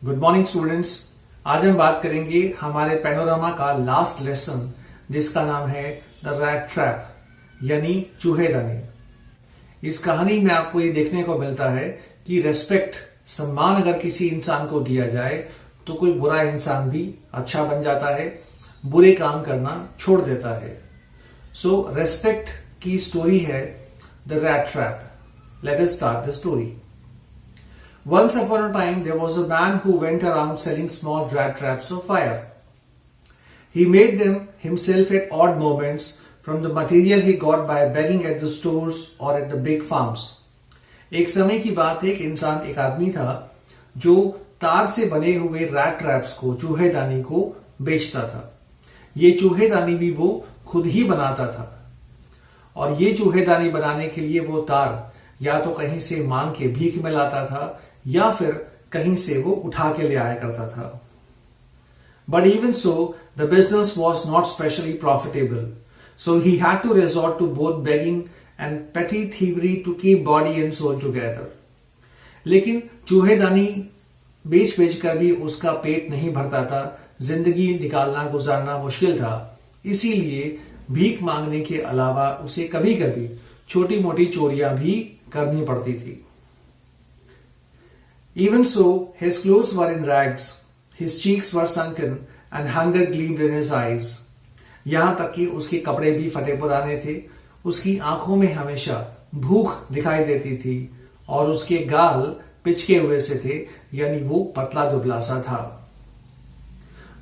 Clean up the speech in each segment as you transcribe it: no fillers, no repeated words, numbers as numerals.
Good morning students. आज हम बात करेंगे हमारे पैनोरामा का लास्ट लेसन जिसका नाम है द रैट ट्रैप यानी चूहेदानी। इस कहानी में आपको ये देखने को मिलता है कि रेस्पेक्ट सम्मान अगर किसी इंसान को दिया जाए तो कोई बुरा इंसान भी अच्छा बन जाता है, बुरे काम करना छोड़ देता है। सो रेस्पेक्ट की स्टोरी है the rat trap. Let us start the story. Once upon a time, there was a man who went around selling small rat traps of fire. He made them himself at odd moments from the material he got by begging at the stores or at the big farms. एक समय की बात है, एक आदमी था जो तार से बने हुए रैट ट्रैप्स को, चूहेदानी को बेचता था। ये चूहेदानी भी वो खुद ही बनाता था और ये चूहेदानी बनाने के लिए वो तार या तो कहीं से मांग के भीख में लाता था या फिर कहीं से वो उठा के ले आया करता था। But even so, the business was not specially profitable, so he had to resort to both begging and petty thievery to keep body and soul together. लेकिन चूहेदानी बेच कर भी उसका पेट नहीं भरता था, जिंदगी निकालना गुजारना मुश्किल था। इसीलिए भीख मांगने के अलावा उसे कभी कभी छोटी मोटी चोरियां भी करनी पड़ती थी। Even so, his clothes were in rags, his cheeks were sunken, and hunger gleamed in his eyes. यहां तक कि उसके कपड़े भी फटे पुराने थे, उसकी आंखों में हमेशा भूख दिखाई देती थी और उसके गाल पिचके हुए से थे, यानी वो पतला दुबला सा था।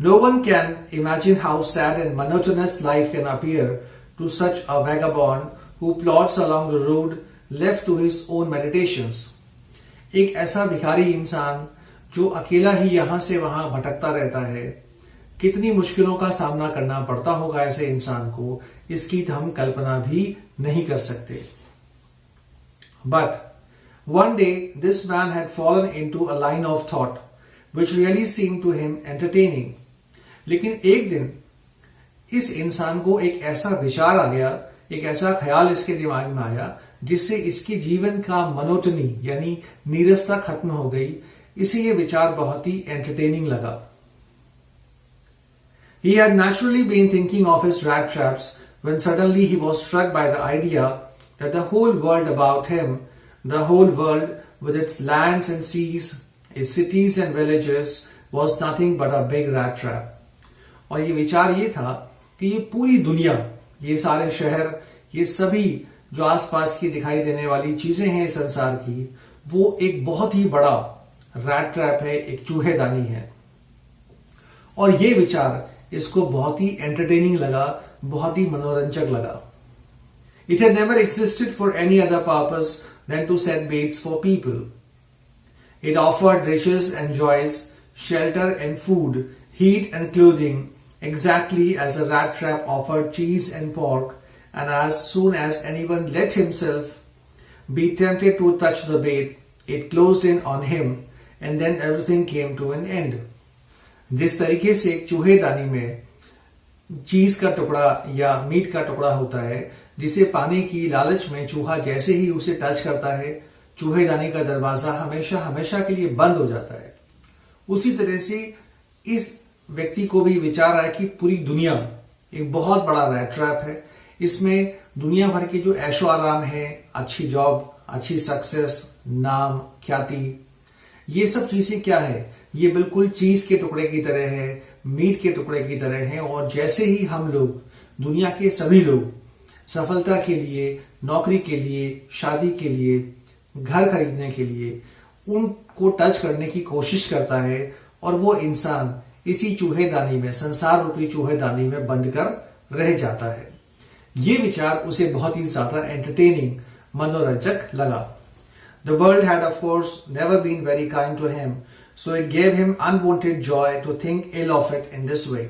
No one can imagine how sad and monotonous life can appear to such a vagabond who plods along the road left to his own meditations. एक ऐसा भिखारी इंसान जो अकेला ही यहां से वहां भटकता रहता है, कितनी मुश्किलों का सामना करना पड़ता होगा ऐसे इंसान को, इसकी हम कल्पना भी नहीं कर सकते। But one day this man had fallen into a line of thought which really seemed to him entertaining. लेकिन एक दिन इस इंसान को एक ऐसा विचार आ गया, एक ऐसा ख्याल इसके दिमाग में आया जिससे इसके जीवन का मनोटनी यानी नीरसता खत्म हो गई। इसे ये विचार बहुत ही एंटरटेनिंग लगा। He had naturally been thinking of his rat traps when suddenly he was struck by the idea that the whole world about him, the whole world with its lands and seas, its cities and villages, was nothing but a big rat trap. और ये विचार ये था कि ये पूरी दुनिया, ये सारे शहर, ये सभी जो आसपास की दिखाई देने वाली चीजें हैं संसार की, वो एक बहुत ही बड़ा रैट ट्रैप है, एक चूहेदानी है। और ये विचार इसको बहुत ही एंटरटेनिंग लगा, बहुत ही मनोरंजक लगा। It had never existed for any other purpose than to set baits for people. It offered riches and joys, shelter and food, heat and clothing, exactly as a rat trap offered cheese and pork. And as soon as anyone let himself be tempted to touch the bait, it closed in on him, and then everything came to an end. जिस तरीके से एक चूहेदानी में चीज का टुकड़ा या meet का टुकड़ा होता है, जिसे पाने की लालच में चूहा जैसे ही उसे टच करता है, चूहेदानी का दरवाजा हमेशा हमेशा के लिए बंद हो जाता है। उसी तरह से इस व्यक्ति को भी विचार आया कि पूरी दुनिया एक बहुत बड़ा रैट ट्रैप है। इसमें दुनिया भर के जो ऐशो आराम है, अच्छी जॉब, अच्छी सक्सेस, नाम, ख्याति, ये सब चीजें क्या है, ये बिल्कुल चीज के टुकड़े की तरह है, मीट के टुकड़े की तरह है। और जैसे ही हम लोग, दुनिया के सभी लोग सफलता के लिए, नौकरी के लिए, शादी के लिए, घर खरीदने के लिए उनको टच करने की कोशिश करता है और वो इंसान इसी चूहेदानी में, संसार रूपी चूहेदानी में बंद कर रह जाता है। ये विचार उसे बहुत ही ज्यादा एंटरटेनिंग, मनोरंजक लगा। The world had of course never been very kind to him, so it gave him unwanted joy to think ill of it in this way.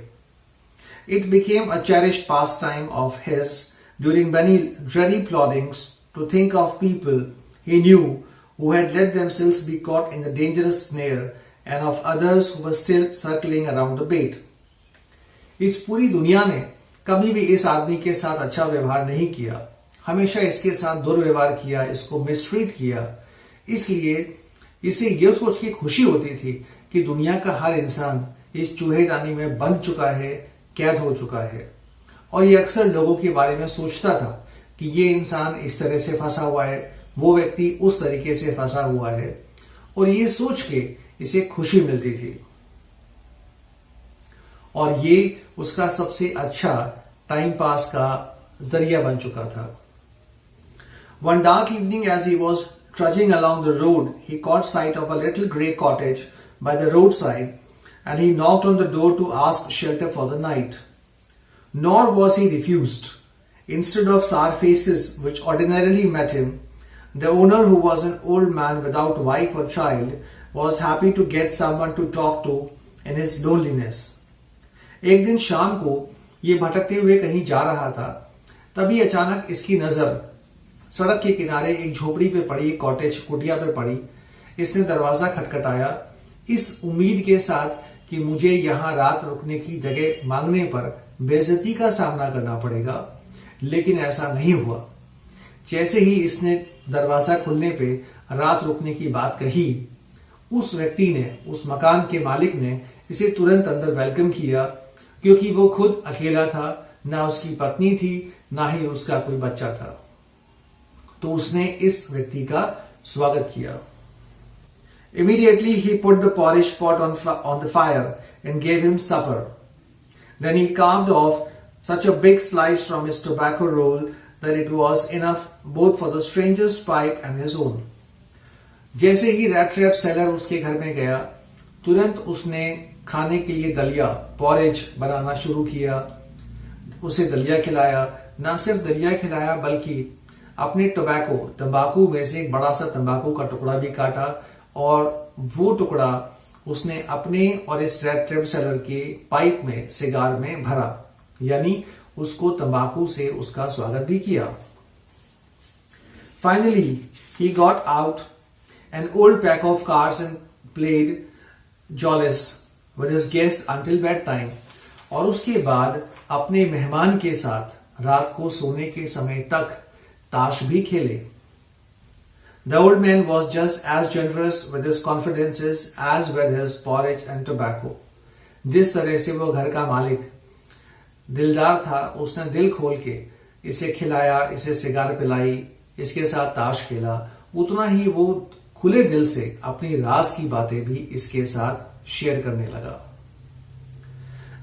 It became a cherished pastime of his during many dreary ploddings to think of people he knew who had let themselves be caught in the dangerous snare and of others who were still circling around the bait. इस पूरी दुनिया ने कभी भी इस आदमी के साथ अच्छा व्यवहार नहीं किया, हमेशा इसके साथ दुर्व्यवहार किया, इसको मिसट्रीट किया। इसलिए इसे यह सोच के खुशी होती थी कि दुनिया का हर इंसान इस चूहेदानी में बंध चुका है, कैद हो चुका है। और ये अक्सर लोगों के बारे में सोचता था कि ये इंसान इस तरह से फंसा हुआ है, वो व्यक्ति उस तरीके से फंसा हुआ है, और ये सोच के इसे खुशी मिलती थी। और ये उसका सबसे अच्छा टाइम पास का जरिया बन चुका था। One dark evening, as he was trudging along the road, he caught sight of a little grey cottage by the roadside, and he knocked on the door to ask shelter for the night. Nor was he refused. Instead of sour faces which ordinarily met him, the owner, who was an old man without wife or child, was happy to get someone to talk to in his loneliness. एक दिन शाम को ये भटकते हुए कहीं जा रहा था, तभी अचानक इसकी नजर सड़क के किनारे एक झोपड़ी पे पड़ी, एक कॉटेज कुटिया पे पड़ी। इसने दरवाजा खटखटाया इस उम्मीद के साथ कि मुझे यहां रात रुकने की जगह मांगने पर बेइज्जती का सामना करना पड़ेगा, लेकिन ऐसा नहीं हुआ। जैसे ही इसने दरवाजा खुलने पे रात रुकने की बात कही, उस व्यक्ति ने, उस मकान के मालिक ने इसे तुरंत अंदर वेलकम किया, क्योंकि वो खुद अकेला था, ना उसकी पत्नी थी, ना ही उसका कोई बच्चा था। तो उसने इस व्यक्ति का स्वागत किया। Immediately he put the porridge pot on the fire and gave him supper. Then he carved off such a big slice from his tobacco roll that it was enough both for the stranger's pipe and his own. जैसे ही rat trap seller उसके घर में गया, तुरंत उसने खाने के लिए दलिया, पॉरेज बनाना शुरू किया। उसे दलिया खिलाया, ना सिर्फ दलिया खिलाया बल्कि अपने तंबाकू में से एक बड़ा सा तंबाकू का टुकड़ा भी काटा, और वो टुकड़ा उसने अपने और इस रेड ट्रैप सेलर के पाइप में, सिगार में भरा, यानी उसको तंबाकू से उसका स्वागत भी किया। Finally, he got out an old pack of cards and played jollies with his guest until bedtime, और उसके बाद अपने मेहमान के साथ रात को सोने के समय तक ताश भी खेले। The old man was just as generous with his confidences as with his porridge and tobacco. जिस तरह से वो घर का मालिक दिलदार था, उसने दिल खोल के इसे खिलाया, इसे सिगार पिलाई, इसके साथ ताश खेला, उतना ही वो खुले दिल से अपनी राज की बातें भी इसके साथ शेयर करने लगा।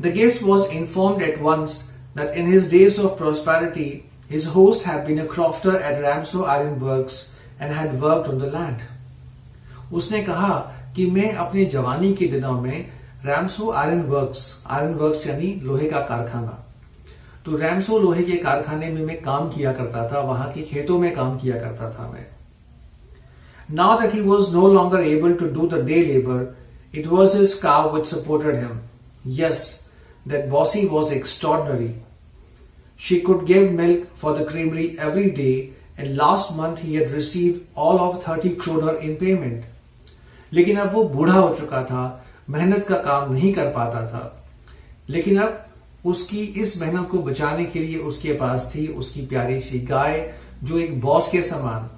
The guest was informed at once that in his days of prosperity, his host had been a crofter at Ramsau Iron Works and had worked on the land. उसने कहा कि मैं अपने जवानी के दिनों में रैमसो आयरन वर्क्स यानी लोहे का कारखाना, तो रैमसो लोहे के कारखाने में मैं काम किया करता था, वहां के खेतों में काम किया करता था मैं। Now that he was no longer able to do the day labor, it was his cow which supported him. Yes, that Bossy was extraordinary. She could give milk for the creamery every day, and last month he had received all of 30 kroner in payment. लेकिन अब वो बूढ़ा हो चुका था, मेहनत का काम नहीं कर पाता था, लेकिन अब उसकी इस मेहनत को बचाने के लिए उसके पास थी उसकी प्यारी सी गाय, जो एक बॉस के समान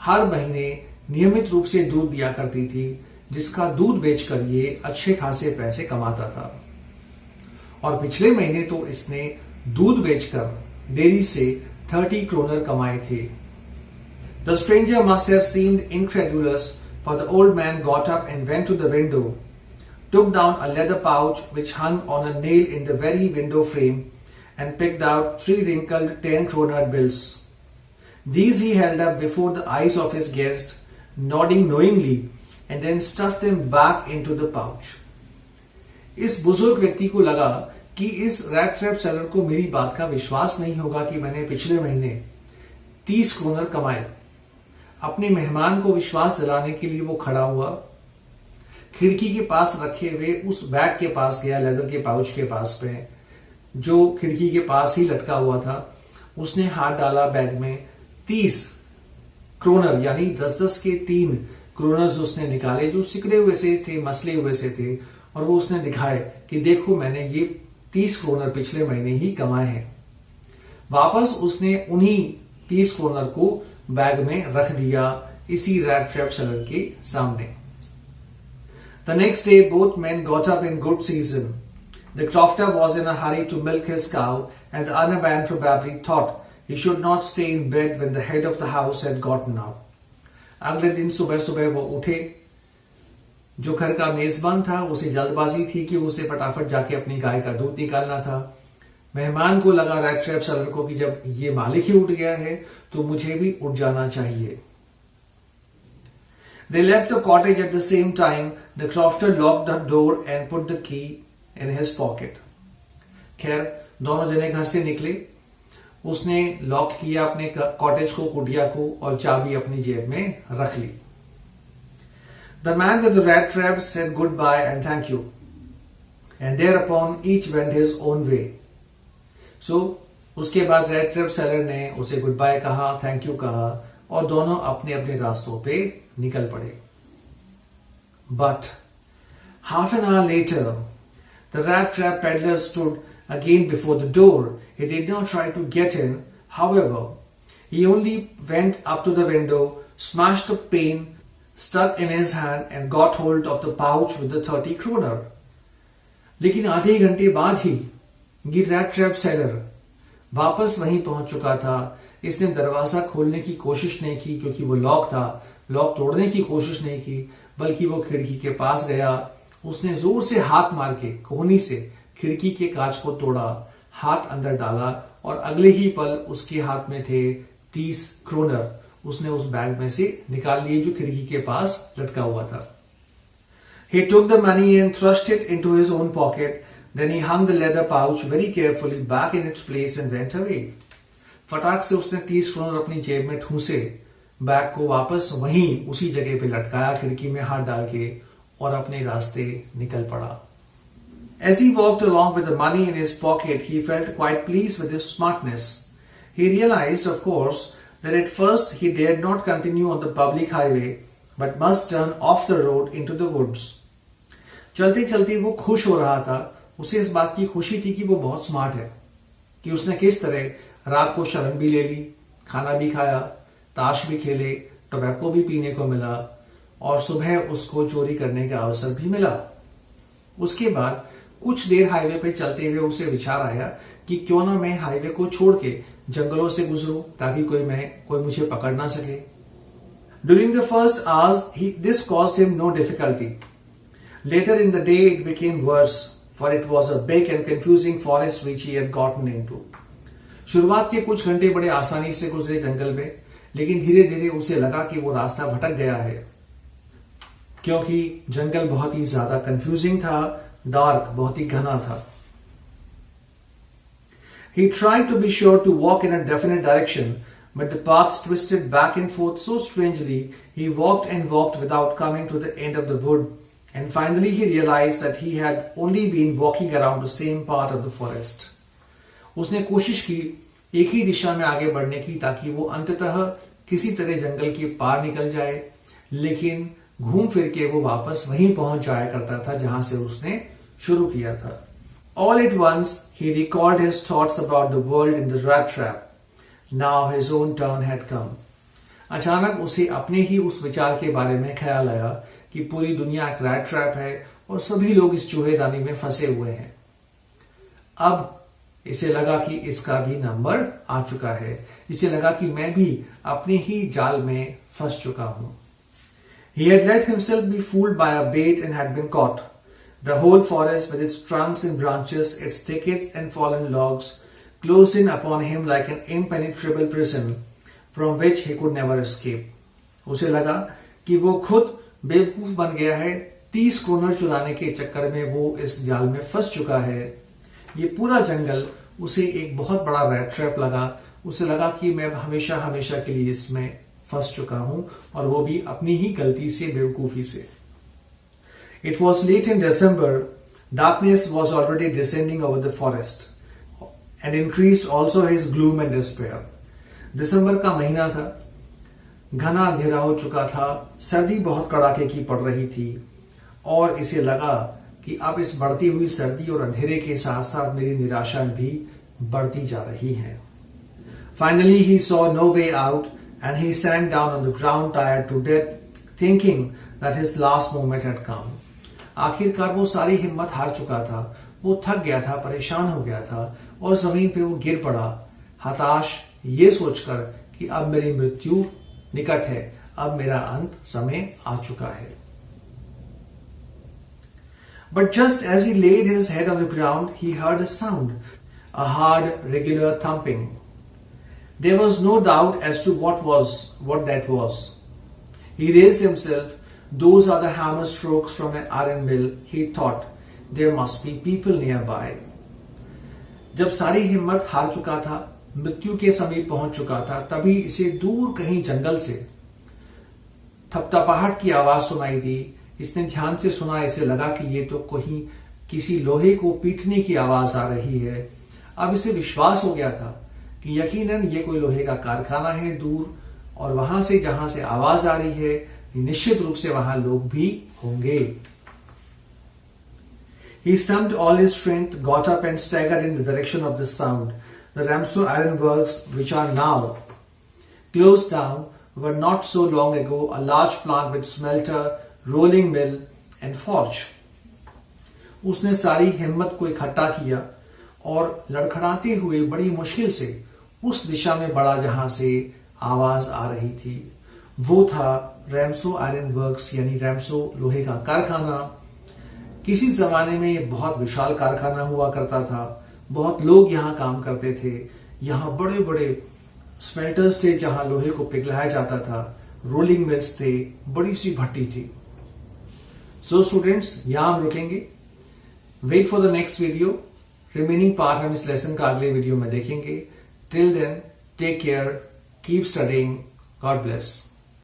हर महीने नियमित रूप से दूध दिया करती थी, जिसका दूध बेचकर ये अच्छे खासे पैसे कमाता था। और पिछले महीने तो इसने दूध बेचकर डेयरी से 30 kroner कमाए थे। The stranger must have seemed incredulous, for the old man got up and went to the window, took down a leather pouch which hung on a nail in the very window frame, and picked out 3 wrinkled 10 kroner bills. These he held up before the eyes of his guest, nodding knowingly, and then stuffed them back into the pouch. इस बुजुर्ग व्यक्ति को लगा कि इस rat trap seller को मेरी बात का विश्वास नहीं होगा कि मैंने पिछले महीने 30 kroner कमाए। अपने मेहमान को विश्वास दिलाने के लिए वो खड़ा हुआ, खिड़की के पास रखे हुए उस बैग के पास गया, लेदर के पाउच के पास पे, जो खिड़की के पास ही लटका हुआ था। उसने हाथ डाला बैग में, 30 kroner यानी 10-10 के 3 kroners उसने निकाले, जो सिकड़े हुए से थे, मसले हुए से थे, और वो उसने दिखाए कि देखो मैंने ये 30 kroner पिछले महीने ही कमाए हैं। वापस उसने उन्हीं 30 kroner को बैग में रख दिया, इसी रैट ट्रैप सेलर के सामने। The next day both men got up in good season. The crofter was in a hurry to milk his cow, and the other man probably thought he should not stay in bed when the head of the house had gotten up. अगले दिन सुबह सुबह वो उठे। जो घर का मेजबान था उसे जल्दबाजी थी कि उसे फटाफट जाके अपनी गाय का दूध निकालना था। मेहमान को लगा रैट ट्रैप सेलर को कि जब ये मालिक ही उठ गया है तो मुझे भी उठ जाना चाहिए। They left the cottage at the same time. The crofter locked the door and put the key in his pocket. खैर दोनों जने घर से निकले। उसने लॉक किया अपने कॉटेज को, कुटिया को, और चाबी अपनी जेब में रख ली। The man with the rat trap said goodbye and thank you, and thereupon each went his own way. So उसके बाद रैट ट्रैप सेलर ने उसे गुड बाय कहा, थैंक यू कहा, और दोनों अपने अपने रास्तों पे निकल पड़े। But half an hour later, the rat trap peddler stood again before the door. He did not try to get in. However, he only went up to the window, smashed a pane stuck in his hand, and got hold of the pouch with the 30 kroner. लेकिन आधे घंटे बाद ही ये rat trap seller वापस वहीं पहुंच चुका था। इसने दरवाजा खोलने की कोशिश नहीं की क्योंकि वो लॉक था। लॉक तोड़ने की कोशिश नहीं की, बल्कि वो खिड़की के पास गया। उसने जोर से हाथ मार के कोहनी से खिड़की के कांच को तोड़ा, हाथ अंदर डाला, और अगले ही पल उसके हाथ में थे 30 क्रोनर। उसने उस बैग में से निकाल लिए जो खिड़की के पास लटका हुआ था। He took the money and thrust it into his own pocket. Then he hung the leather pouch very carefully back in its place and went away. फटाक से उसने 30 क्रोनर अपनी जेब में ठूसे, बैग को वापस वहीं उसी जगह पे लटकाया खिड़की में हाथ डाल के, और अपने रास्ते निकल पड़ा। As he walked along with the money in his pocket, he felt quite pleased with his smartness. He realized, of course, that at first he dared not continue on the public highway, but must turn off the road into the woods. चलते चलते वो खुश हो रहा था। उसे इस बात की खुशी थी कि वो बहुत स्मार्ट है, कि उसने किस तरह रात को शरण भी ले ली, खाना भी खाया, ताश भी खेले, टोबैको भी पीने को मिला, और सुबह उसको चोरी करने का अवसर भी मिला। उसके बाद कुछ देर हाईवे पे चलते हुए उसे विचार आया कि क्यों ना मैं हाईवे को छोड़ के जंगलों से गुजरूं ताकि कोई मुझे पकड़ ना सके। During the first hours, this caused him no difficulty. Later in the day, it became worse, for it was a big and confusing forest which he had gotten into. शुरुआत के कुछ घंटे बड़े आसानी से गुजरे जंगल में, लेकिन धीरे धीरे उसे लगा कि वो रास्ता भटक गया है, क्योंकि जंगल बहुत ही ज्यादा कंफ्यूजिंग था, डार्क, बहुत ही घना था। He tried to be sure to walk in a definite direction, but the paths twisted back and forth so strangely, he walked and walked without coming to the end of the wood, and finally he realized that he had only been walking around the same part of the forest. उसने कोशिश की एक ही दिशा में आगे बढ़ने की ताकि वो अंततः किसी तरह जंगल के पार निकल जाए, लेकिन घूम फिर के वो वापस वहीं पहुंच जाया करता था जहां से उसने शुरू किया था। All at once he recalled his thoughts about the world in the rat trap. Now his own turn had come. अचानक उसे अपने ही उस विचार के बारे में ख्याल आया कि पूरी दुनिया एक रैट ट्रैप है और सभी लोग इस चूहेदानी में फंसे हुए हैं। अब इसे लगा कि इसका भी नंबर आ चुका है। इसे लगा कि मैं भी अपने ही जाल में फंस चुका हूं। He had let himself be fooled by a bait and had been caught. The whole forest with its trunks and branches, its thickets and fallen logs, closed in upon him like an impenetrable prison from which he could never escape. उसे लगा कि वो खुद बेवकूफ बन गया है। 30 kroner चुराने के चक्कर में वो इस जाल में फंस चुका है। ये पूरा जंगल उसे एक बहुत बड़ा रैट ट्रैप लगा। उसे लगा कि मैं हमेशा हमेशा के लिए इसमें फंस चुका हूं, और वो भी अपनी ही गलती से, बेवकूफी से। It was late in December. Darkness was already descending over the forest, and increased also his gloom and despair. दिसंबर का महीना था, घना अंधेरा हो चुका था, सर्दी बहुत कड़ाके की पड़ रही थी, और इसे लगा कि अब इस बढ़ती हुई सर्दी और अंधेरे के साथ साथ मेरी निराशा भी बढ़ती जा रही है। Finally he saw no way out and he sank down on the ground tired to death, thinking that his last moment had come. आखिरकार वो सारी हिम्मत हार चुका था, वो थक गया था, परेशान हो गया था और जमीन पे वो गिर पड़ा, हताश ये सोचकर कि अब मेरी मृत्यु निकट है, अब मेरा अंत समय आ चुका है. But just as he laid his head on the ground, he heard a sound, a hard, regular thumping. There was no doubt as to what that was. He raised himself. Those are the hammer strokes from an iron mill, he thought. There must be people nearby. जब सारी हिम्मत हार चुका था, मृत्यु के समीप पहुंच चुका था, तभी इसे दूर कहीं जंगल से थपथपाहट की आवाज सुनाई दी. इसने ध्यान से सुना, इसे लगा कि ये तो कहीं किसी लोहे को पीटने की आवाज आ रही है. अब इसे विश्वास हो गया था कि यकीनन ये कोई लोहे का कारखाना है दूर, और वहां से जहां से आवाज आ रही है निश्चित रूप से वहां लोग भी होंगे. He summoned all his strength, got up and staggered in the direction of the sound. The Ramsau Iron Works, which are now closed down, were not so long ago a large plant with smelter, rolling mill and forge. उसने सारी हिम्मत को इकट्ठा किया और लड़खड़ाते हुए बड़ी मुश्किल से उस दिशा में बढ़ा जहां से आवाज आ रही थी. वो था रैमसो आयरन वर्क्स, यानी रैमसो लोहे का कारखाना. किसी जमाने में ये बहुत विशाल कारखाना हुआ करता था, बहुत लोग यहाँ काम करते थे. यहाँ बड़े बड़े स्मेल्टर्स थे जहां लोहे को पिघलाया जाता था, रोलिंग मिल्स थे, बड़ी सी भट्टी थी. सो स्टूडेंट्स, यहां हम रुकेंगे. Wait for the next video. Remaining part हम इस लेसन का अगले वीडियो में देखेंगे. Till then, take care, keep studying. God bless.